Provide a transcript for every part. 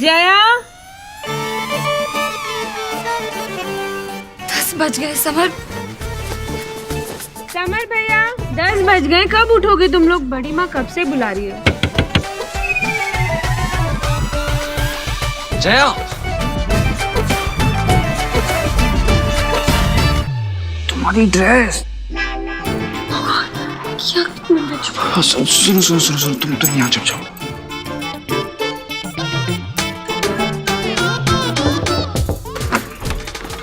जया 10 बज गए summer. Summer भैया 10 बज गए, कब उठोगे तुम लोग? बड़ी माँ कब से बुला रही है। जया तुम्हारी ड्रेस। क्या सुनो सुनो सुनो सुनो, तुम यहाँ चुप जाओ।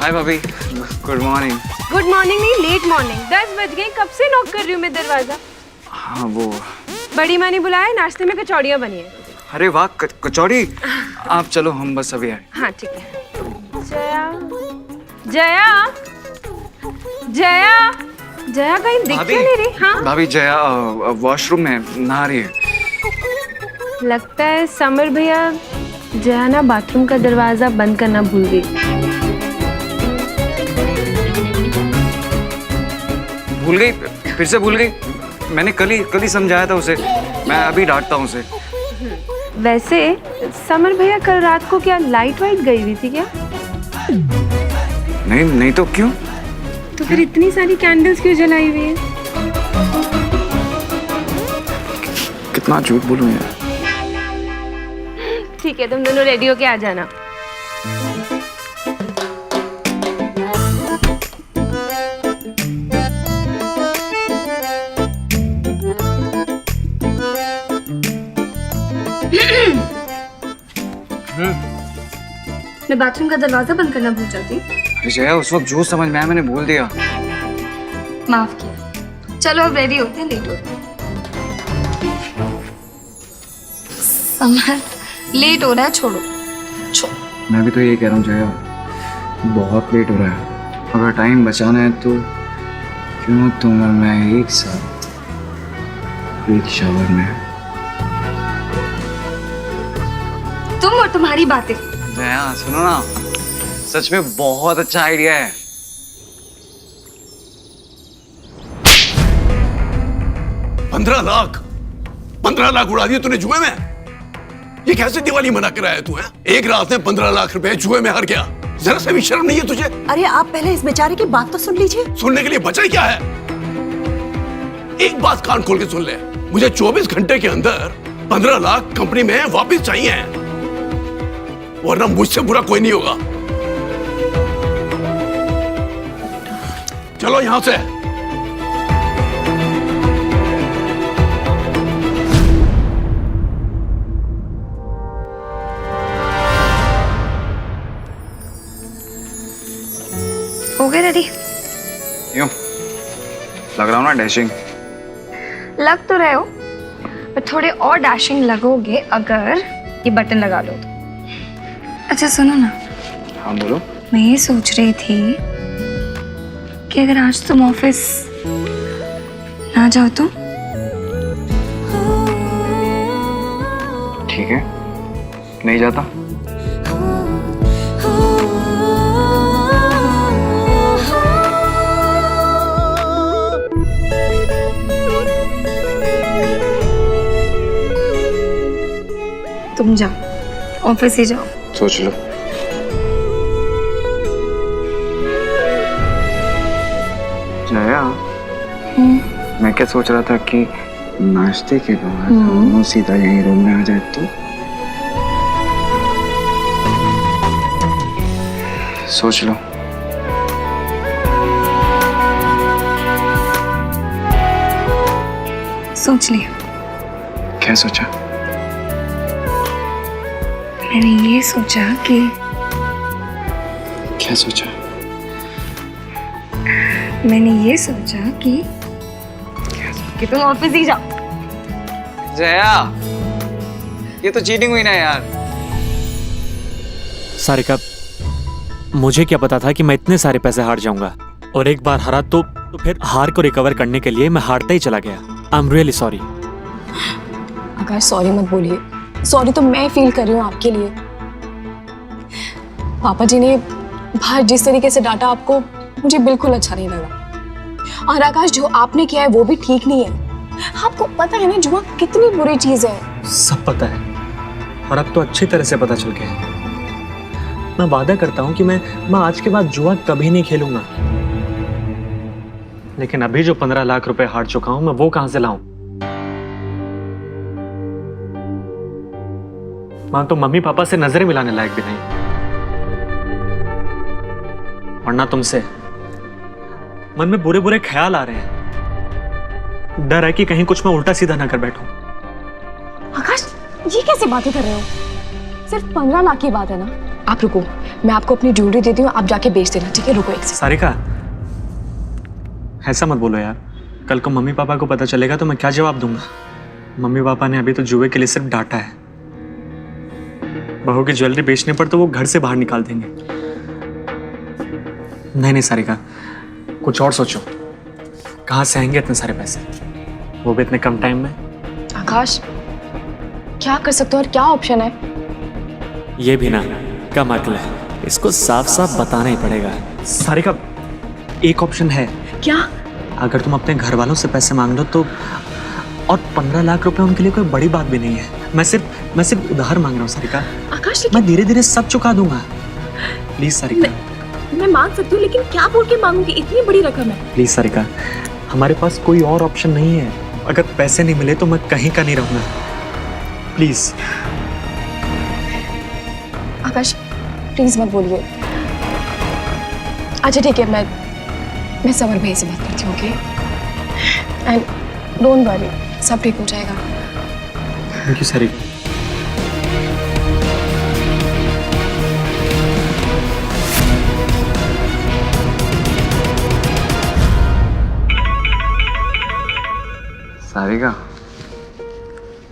हाय भाभी, गुड मॉर्निंग। गुड मॉर्निंग नहीं, लेट मॉर्निंग। 10 बज गए, कब से नॉक कर रही हूँ मैं दरवाजा। हाँ वो बड़ी माँ ने बुलाया, नाश्ते में कचौड़ियाँ बनी है। अरे वाह, कचौड़ी। आप चलो, हम बस अभी आए। हाँ ठीक है। जया जया जया जया कहीं दिख क्यों नहीं रही? हाँ भाभी, जया वॉशरूम में नहा रही है। लगता है समर भैया जया ना बाथरूम का दरवाजा बंद करना भूल गई। भूल गई? फिर से भूल गई? मैंने कल ही समझाया था उसे। मैं अभी डांटता हूँ उसे। वैसे समर भैया कल रात को क्या लाइट वाइट गई हुई थी क्या? नहीं तो क्यों? तो फिर इतनी सारी कैंडल्स क्यों जलाई हुई है? कितना झूठ बोलूं यार। ठीक है, तुम दोनों रेडी होके आ जाना। मैं बाथरूम का दरवाजा बंद करना भूल जाती। जया, उस वक्त जो समझ में आया मैंने बोल दिया। माफ किया। चलो अब रेडी होते हैं, लेट होते हैं। समर लेट हो रहा है, छोड़ो। मैं भी तो ये कह रहा हूँ जया, बहुत लेट हो रहा है। अगर टाइम बचाना है तो क्यों तुम और मैं एक साथ एक शावर में। तुम और तुम्हारी बातें। जया सुनो ना, सच में बहुत अच्छा आइडिया है। पंद्रह लाख उड़ा दिए तूने जुए में। ये कैसे दिवाली मना कर आया तू है? एक रात में 15 लाख रुपए जुए में हार गया। जरा सा भी शर्म नहीं है तुझे? अरे आप पहले इस बेचारे की बात तो सुन लीजिए। सुनने के लिए बचा ही क्या है? एक बात कान खोल के सुन ले, मुझे 24 घंटे के अंदर 15 लाख कंपनी में वापस चाहिए, वरना मुझसे बुरा कोई नहीं होगा। चलो यहां से। हो गए रेडी? क्यों लग रहा हूँ ना डैशिंग? लग तो रहे हो, पर थोड़े और डैशिंग लगोगे अगर ये बटन लगा लो तो। अच्छा सुनो ना। हाँ बोलो। मैं ये सोच रही थी कि अगर आज तुम ऑफिस ना जाओ तो? ठीक है, नहीं जाता। तुम जाओ, ऑफिस ही जाओ। सोच लो। जया, मैं क्या सोच रहा था कि नाश्ते के बाद दोनों सीधा यहीं रूम में आ जाए तो। सोच लो। सोच लिया। क्या सोचा? मैंने ये सोचा कि क्या सोचा? मैंने ये सोचा कि तुम ऑफिस ही जाओ। जया, ये तो चीटिंग हुई ना यार। सारिका, मुझे क्या पता था कि मैं इतने सारे पैसे हार जाऊंगा, और एक बार हारा तो फिर हार को रिकवर करने के लिए मैं हारता ही चला गया। I am really sorry. अगर सॉरी मत बोलिए, सॉरी तो मैं फील कर रही हूँ आपके लिए। पापा जी ने बाहर जिस तरीके से डांटा आपको, मुझे बिल्कुल अच्छा नहीं लगा। और आकाश, जो आपने किया है वो भी ठीक नहीं है। आपको पता है ना जुआ कितनी बुरी चीज है। सब पता है, और अब तो अच्छी तरह से पता चल गया। मैं वादा करता हूं कि मैं आज के बाद जुआ कभी नहीं खेलूंगा, लेकिन अभी जो 15 लाख रुपए हार चुका हूं, मैं वो कहां से लाऊं? मां तो मम्मी पापा से नजरें मिलाने लायक भी नहीं, और ना तुमसे। मन में बुरे बुरे ख्याल आ रहे हैं। डर है कि कहीं कुछ मैं उल्टा सीधा ना कर बैठूं। आकाश, ये कैसी बातें कर रहे हो? सिर्फ 15 लाख की बात है ना। आप रुको, मैं आपको अपनी ज्वेलरी देती हूँ, आप जाके बेच देना, ठीक है? रुको एक सेकंड। सारिका, ऐसा मत बोलो यार। कल को मम्मी पापा को पता चलेगा तो मैं क्या जवाब दूंगा? मम्मी पापा ने अभी तो जुए के लिए सिर्फ डांटा है। बहू की ज्वेलरी बेचने पर तो वो घर से बाहर निकाल देंगे। नहीं सारिका, कुछ और सोचो। कहाँ से आएंगे इतने सारे पैसे, वो भी इतने कम टाइम में? आकाश, क्या कर सकते हो और क्या ऑप्शन है? ये भी ना कम अक्ल है, इसको साफ साफ बताना ही पड़ेगा। सारिका, एक ऑप्शन है। क्या? अगर तुम अपने घर वालों से पैसे मांग लो तो, और 15 लाख रुपए उनके लिए कोई बड़ी बात भी नहीं है। मैं सिर्फ उधार मांग रहा हूँ सारिका। आकाश, मैं धीरे धीरे सब चुका दूंगा। प्लीज सारिका। मैं मांग सकती हूँ, लेकिन क्या बोल के मांगूंगी? इतनी बड़ी रकम है। प्लीज सारिका, हमारे पास कोई और ऑप्शन नहीं है। अगर पैसे नहीं मिले तो मैं कहीं का नहीं रहूंगा। प्लीज आकाश, प्लीज मत बोलिए। अच्छा ठीक है, मैं समर भाई से बात करती हूँ, ओके? एंड डोंट वरी, सब ठीक हो जाएगा। Thank you Sarika. Sarika,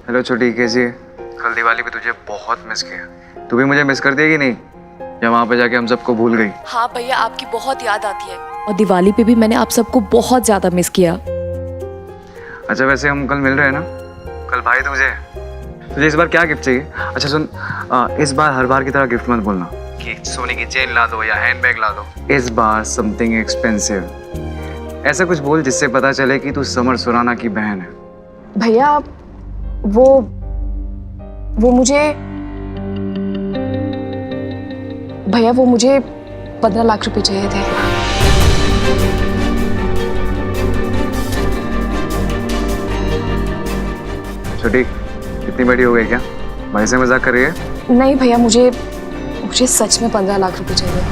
hello छोटी, कैसी है? कल दिवाली पे तुझे बहुत मिस किया। तू भी मुझे मिस कर देगी नहीं, या वहाँ पे जाके हम सबको भूल गई? हाँ भैया, आपकी बहुत याद आती है, और दिवाली पे भी मैंने आप सबको बहुत ज्यादा मिस किया। अच्छा वैसे हम कल मिल रहे हैं ना? कल भाई तुझे इस बार क्या गिफ्ट चाहिए? अच्छा सुन, इस बार हर बार की तरह गिफ्ट मत बोलना कि सोने की चेन ला दो या हैंडबैग ला दो। इस बार समथिंग एक्सपेंसिव। ऐसा कुछ बोल जिससे पता चले कि तू समर सुराना की बहन है। भैया, वो मुझे 15 लाख रुपए चाहिए थे। छोटी, इतनी बड़ी हो गई क्या? भाई से मजाक कर रही है? नहीं भैया, मुझे सच में 15 लाख रुपए चाहिए।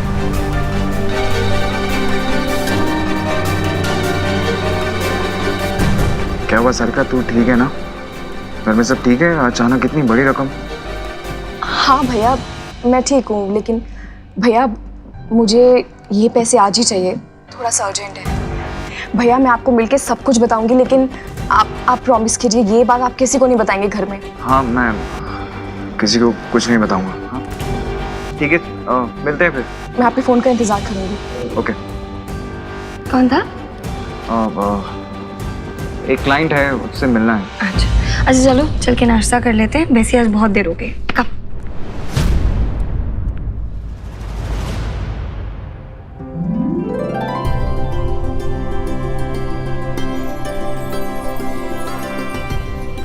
क्या हुआ सरका, तू ठीक है ना? घर में सब ठीक है? अचानक इतनी बड़ी रकम? हाँ भैया, मैं ठीक हूँ, लेकिन भैया मुझे ये पैसे आज ही चाहिए, थोड़ा सा अर्जेंट है। भैया मैं आपको मिलके सब कुछ बताऊंगी, लेकिन आप प्रॉमिस कीजिए ये बात आप किसी को नहीं बताएंगे घर में। हाँ, मैं किसी को कुछ नहीं बताऊंगा। हाँ ठीक है, मिलते हैं फिर। मैं आपके फोन का इंतजार करूंगी। ओके। कौन था? एक क्लाइंट है, उससे मिलना है। अच्छा चलो चल के नाश्ता कर लेते हैं, वैसे आज बहुत देर हो गई। कब?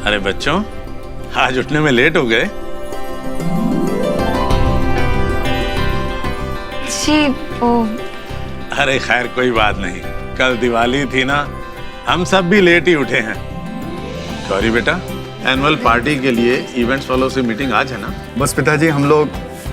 अरे बच्चों, आज उठने में लेट हो गए। जी वो, अरे खैर कोई बात नहीं, कल दिवाली थी ना, हम सब भी लेट ही उठे हैं। सॉरी बेटा, एनुअल पार्टी के लिए इवेंट्स वालों से मीटिंग आज है ना? बस पिताजी, हम लोग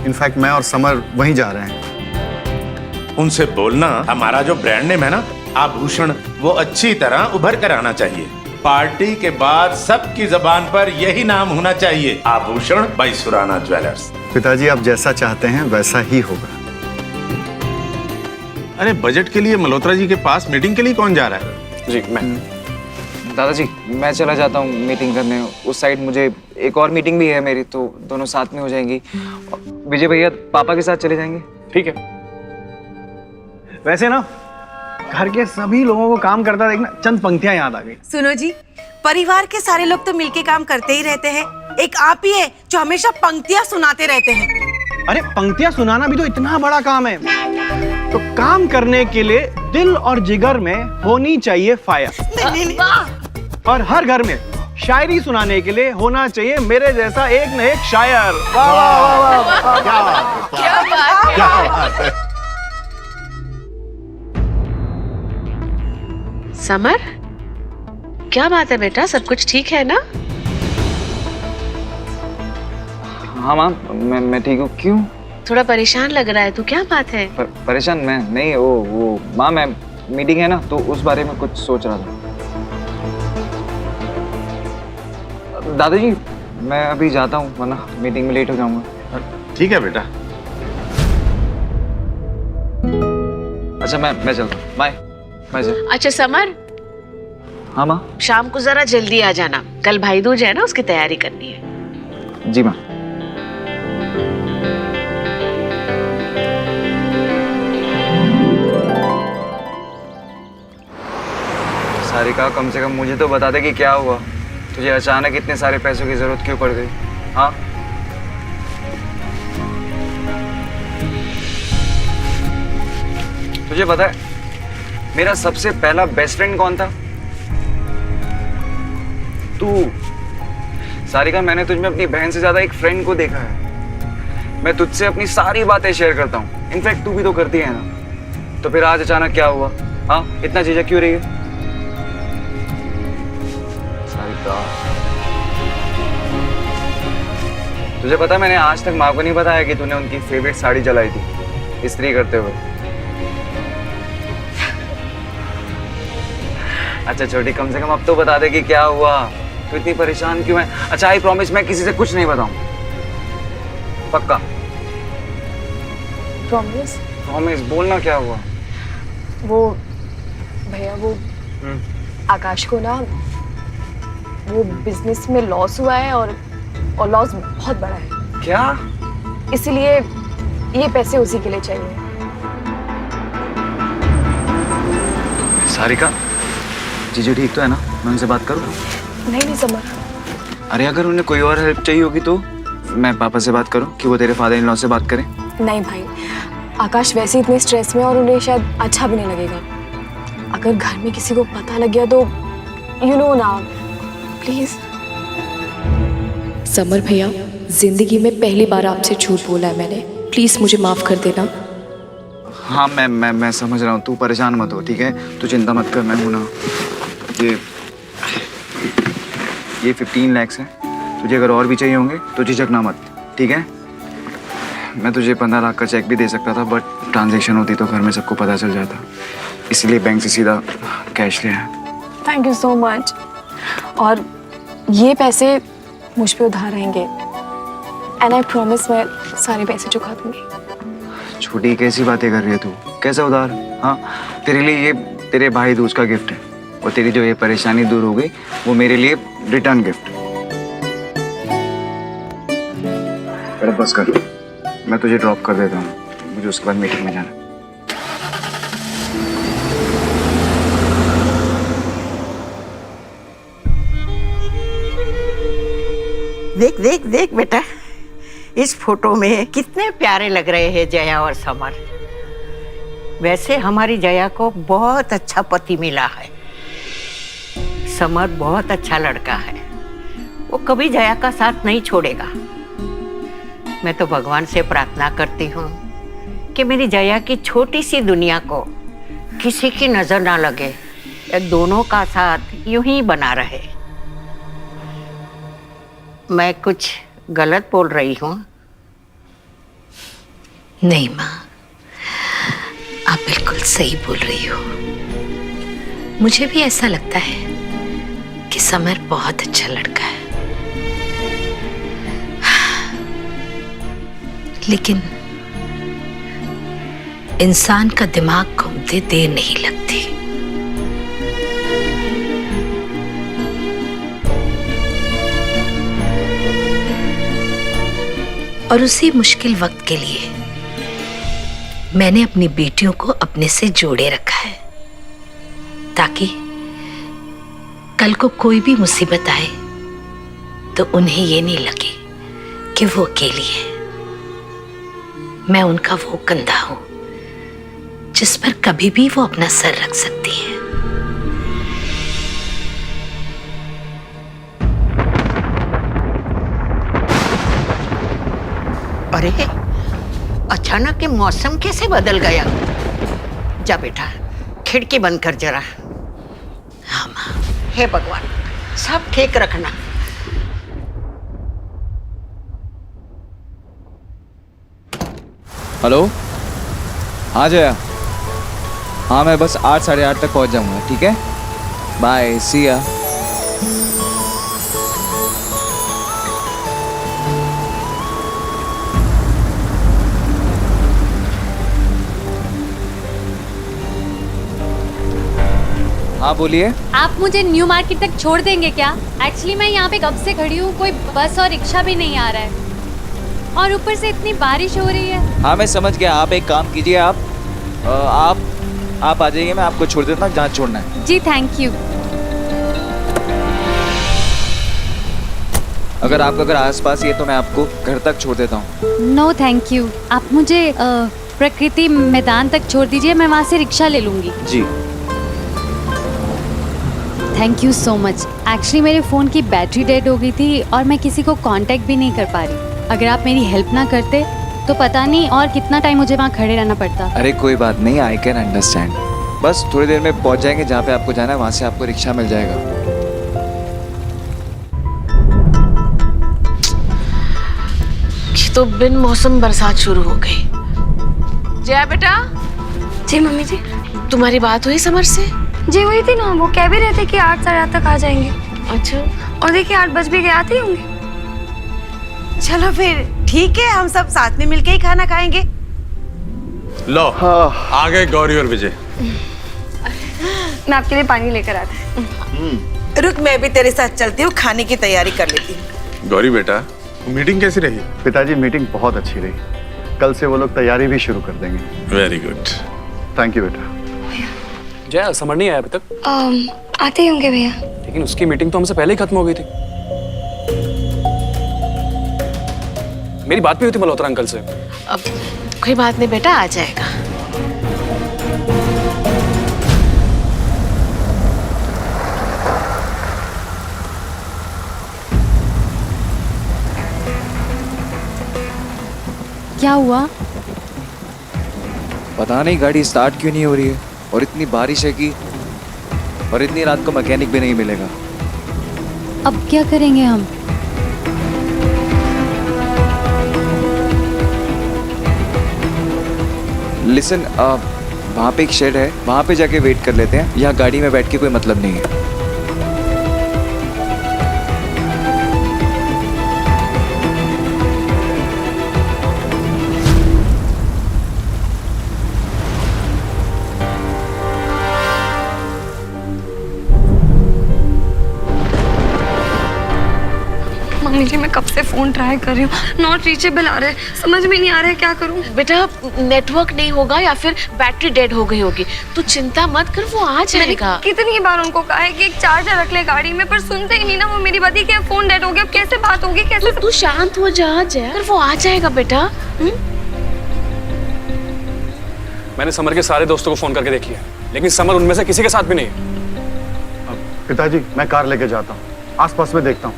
इनफैक्ट मैं और समर वहीं जा रहे हैं। उनसे बोलना हमारा जो ब्रांड नेम है ना, आभूषण, वो अच्छी तरह उभर कर आना चाहिए। पार्टी के बाद सबकी जबान पर यही नाम होना चाहिए, आभूषण बाय सुराना ज्वेलर्स। पिताजी आप जैसा चाहते हैं वैसा ही होगा। अरे बजट के लिए मल्होत्रा जी के पास मीटिंग के लिए कौन जा रहा है? जी मैं। दादाजी मैं चला जाता हूँ मीटिंग करने। उस साइड मुझे एक और मीटिंग भी है मेरी, तो दोनों साथ में हो जाएंगी। विजय भैया पापा के साथ चले जाएंगे। ठीक है। वैसे ना घर के सभी लोगों को काम करता देखना चंद पंक्तियां याद आ गई। सुनो जी, परिवार के सारे लोग तो मिलके काम करते ही रहते हैं, एक आप ही है जो हमेशा पंक्तियां सुनाते रहते हैं। अरे पंक्तियां सुनाना भी तो इतना बड़ा काम है, तो काम करने के लिए दिल और जिगर में होनी चाहिए फायर। नहीं। और हर घर में शायरी सुनाने के लिए होना चाहिए मेरे जैसा एक न एक शायर। वाह वाह वाह वाह, क्या बात है, क्या बात है। समर, क्या बात है बेटा, सब कुछ ठीक है ना? हाँ माँ, मैं ठीक हूँ। क्यों? थोड़ा परेशान लग रहा है तू, क्या बात है? परेशान मैं नहीं, वो माँ, मैं मीटिंग है ना तो उस बारे में कुछ सोच रहा था। दादाजी मैं अभी जाता हूँ वरना मीटिंग में लेट हो जाऊंगा। ठीक है बेटा। अच्छा मैं चलता हूँ, बाय बाय। अच्छा समर, हाँ माँ। शाम को जरा जल्दी आ जाना, कल भाई दूज है ना, उसकी तैयारी करनी है। जी माँ। सारिका, कम से कम मुझे तो बता दे कि क्या हुआ, तुझे अचानक इतने सारे पैसों की जरूरत क्यों पड़ गई? हाँ, तुझे पता है मेरा सबसे पहला बेस्ट फ्रेंड कौन था? तू। सारिका, मैंने तुझ में अपनी बहन से ज्यादा एक फ्रेंड को देखा है। मैं तुझसे अपनी सारी बातें शेयर करता हूँ, इनफैक्ट तू भी तो करती है ना। तो फिर आज अचानक क्या हुआ? हाँ, इतना झिझक क्यों रही है? सारिका, तुझे पता, मैंने आज तक माँ को नहीं बताया कि तूने उनकी फेवरेट साड़ी जलाई थी इस्त्री करते हुए। अच्छा छोटी, कम से कम अब तो बता दे कि क्या हुआ, तू इतनी परेशान क्यों है? अच्छा आई प्रॉमिस, मैं किसी से कुछ नहीं बताऊं, पक्का? प्रॉमिस? प्रॉमिस, बोलना क्या हुआ? वो भैया, वो आकाश को ना वो बिजनेस में लॉस हुआ है और लॉस बहुत बड़ा है। क्या? इसीलिए ये पैसे उसी के लिए चाहिए। सारिका, जीजू ठीक तो है ना? मैं उनसे बात करूं? नहीं समर। अरे अगर उन्हें कोई और हेल्प चाहिए होगी तो मैं पापा से बात करूं कि वो तेरे फादर इन लॉ से बात करें? नहीं भाई, आकाश वैसे इतने स्ट्रेस में और उन्हें शायद अच्छा भी नहीं लगेगा। अगर घर में किसी को पता लग गया तो यू नो ना, प्लीज। समर भैया, जिंदगी में पहली बार आपसे झूठ बोला है मैंने, प्लीज मुझे माफ कर देना। हाँ मैं समझ रहा हूँ, तू परेशान मत हो, ठीक है? तू चिंता मत कर, मैं हूं ना। ये 15 लाख है, तुझे अगर और भी चाहिए होंगे तो झिझकना मत, ठीक है? मैं तुझे 15 लाख का चेक भी दे सकता था, बट ट्रांजैक्शन होती तो घर में सबको पता चल जाता, इसलिए बैंक से सीधा कैश लिया है। Thank you so much. और ये पैसे मुझ पे उधार रहेंगे, एंड आई प्रॉमिस मैं सारे पैसे चुका दूंगी। छोटी कैसी बातें कर रही है तू? कैसा उधार? हाँ, तेरे लिए ये तेरे भाई दूज का गिफ्ट है, और तेरी जो ये परेशानी दूर हो गई वो मेरे लिए रिटर्न गिफ्ट। बस कर, मैं तुझे ड्रॉप कर देता हूँ, मुझे उसके बाद मीटिंग में जाना। देख देख देख बेटा, इस फोटो में कितने प्यारे लग रहे हैं जया और समर। वैसे हमारी जया को बहुत अच्छा पति मिला है। समर बहुत अच्छा लड़का है, वो कभी जया का साथ नहीं छोड़ेगा। मैं तो भगवान से प्रार्थना करती हूँ कि मेरी जया की छोटी सी दुनिया को किसी की नजर ना लगे, दोनों का साथ यूं ही बना रहे। मैं कुछ गलत बोल रही हूँ? नहीं माँ, आप बिल्कुल सही बोल रही हो। मुझे भी ऐसा लगता है कि समर बहुत अच्छा लड़का है, लेकिन इंसान का दिमाग घूमते देर नहीं लगती। और उसी मुश्किल वक्त के लिए मैंने अपनी बेटियों को अपने से जोड़े रखा है, ताकि कल को कोई भी मुसीबत आए तो उन्हें ये नहीं लगे कि वो अकेली है। मैं उनका वो कंधा हूं जिस पर कभी भी वो अपना सर रख सकती है। अरे अचानक के मौसम कैसे बदल गया? जा बेटा, खिड़की बंद कर जरा। हाँ माँ। हे भगवान, सब ठीक रखना। हेलो, हाँ जया। हाँ मैं बस 8 साढ़े 8 तक पहुंच जाऊंगा, ठीक है? बाय, सी या। हाँ बोलिए। आप मुझे न्यू मार्केट तक छोड़ देंगे क्या? एक्चुअली मैं यहाँ पे कब से खड़ी हूँ, कोई बस और रिक्शा भी नहीं आ रहा है और ऊपर से इतनी बारिश हो रही है। हाँ मैं समझ गया। आप एक काम कीजिए, आप आ जाइए, मैं आपको छोड़ देता हूँ जहाँ छोड़ना है। जी थैंक यू। अगर आपका घर आसपास ही है तो मैं आपको घर तक छोड़ देता हूँ। नो थैंक यू, आप मुझे प्रकृति मैदान तक छोड़ दीजिए, मैं वहाँ से रिक्शा ले लूँगी। जी thank you so much. Actually मेरे फ़ोन की बैटरी डेड हो गई थी और मैं किसी को कांटेक्ट भी नहीं कर पा रही। अगर आप मेरी हेल्प ना करते तो पता नहीं और कितना टाइम मुझे वहाँ खड़े रहना पड़ता। अरे कोई बात नहीं, आई कैन अंडरस्टैंड। बस थोड़ी देर में पहुंच जाएंगे जहाँ पे आपको जाना है, वहाँ से आपको रिक्शा मिल जाएगा। तो बिन मौसम बरसात शुरू हो गई। जया बेटा। जी मम्मी जी। तुम्हारी बात हुई समर से? जी हुई थी ना, वो कह भी रहे थे कि 8 साढ़े 8 तक आ जाएंगे। अच्छा। और देखिए 8 बज भी गए, आते ही होंगे। चलो फिर ठीक है, हम सब साथ में मिलके ही खाना खाएंगे। लो आ गए गौरी और विजय। मैं आपके लिए पानी लेकर आती हूँ। रुक, मैं भी तेरे साथ चलती हूँ, खाने की तैयारी कर लेती हूँ। गौरी बेटा, मीटिंग कैसी रही? पिताजी मीटिंग बहुत अच्छी रही। कल से वो लोग तैयारी भी शुरू कर देंगे। Very good. थैंक यू बेटा। जया, समर नहीं आया अभी तक? आते ही होंगे भैया। लेकिन उसकी मीटिंग तो हमसे पहले ही खत्म हो गई थी। मेरी बात भी हुई थी मल्होत्रा अंकल से। अब कोई बात नहीं बेटा, आ जाएगा। क्या हुआ? पता नहीं गाड़ी स्टार्ट क्यों नहीं हो रही है, और इतनी बारिश है कि और इतनी रात को मैकेनिक भी नहीं मिलेगा। अब क्या करेंगे हम? लिसन, वहाँ पे एक शेड है, वहाँ पे जाके वेट कर लेते हैं। यहाँ गाड़ी में बैठ के कोई मतलब नहीं है। मम्मी जी मैं कब से फोन ट्राई कर रही हूँ, नॉट रीचेबल आ रहा है, समझ में नहीं आ रहा है क्या करूँ। बेटा नेटवर्क नहीं होगा या फिर बैटरी डेड हो गई होगी, तू चिंता मत कर, वो आ जाएगा। कितनी बार उनको कहा है कि एक चार्जर रख ले गाड़ी में, पर सुनते ही नहीं ना। वो मेरी बात है कि फोन डेड हो गया, अब कैसे बात होगी, कैसे? तू शांत हो जा, वो आ जाएगा बेटा। मैंने समर के सारे दोस्तों को फोन करके देखी है, लेकिन समर उनमें से किसी के साथ भी नहीं है। पिताजी मैं कार लेके जाता हूँ, आसपास में देखता हूँ।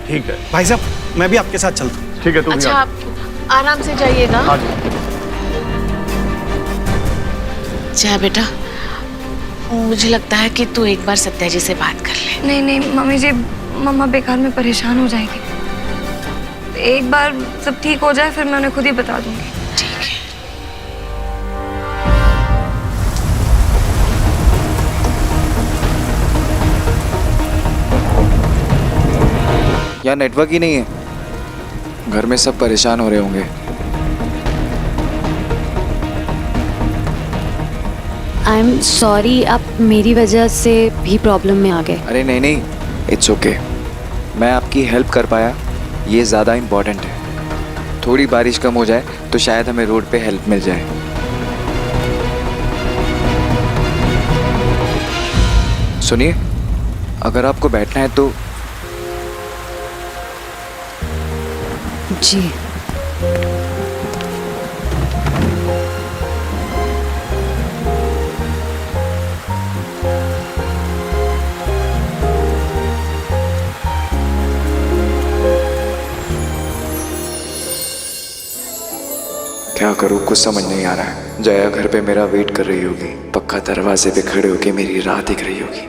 ठीक है भाई साहब, मैं भी आपके साथ चलता हूँ। ठीक है, तुम अच्छा आप आराम से जाइएगा। जा बेटा, मुझे लगता है कि तू एक बार सत्या जी से बात कर ले। नहीं नहीं मम्मी जी, मम्मा बेकार में परेशान हो जाएगी। एक बार सब ठीक हो जाए फिर मैं उन्हें खुद ही बता दूंगी। ठीक है। यहाँ नेटवर्क ही नहीं है, घर में सब परेशान हो रहे होंगे। आई एम सॉरी, आप मेरी वजह से भी प्रॉब्लम में आ गए। अरे नहीं नहीं, इट्स ओके। मैं आपकी हेल्प कर पाया, ये ज़्यादा इम्पोर्टेंट है। थोड़ी बारिश कम हो जाए तो शायद हमें रोड पे हेल्प मिल जाए। सुनिए, अगर आपको बैठना है तो। जी करूँ कुछ समझ नहीं आ रहा है। जया घर पे मेरा वेट कर रही होगी, पक्का दरवाजे पे खड़े होके मेरी राह देख रही होगी।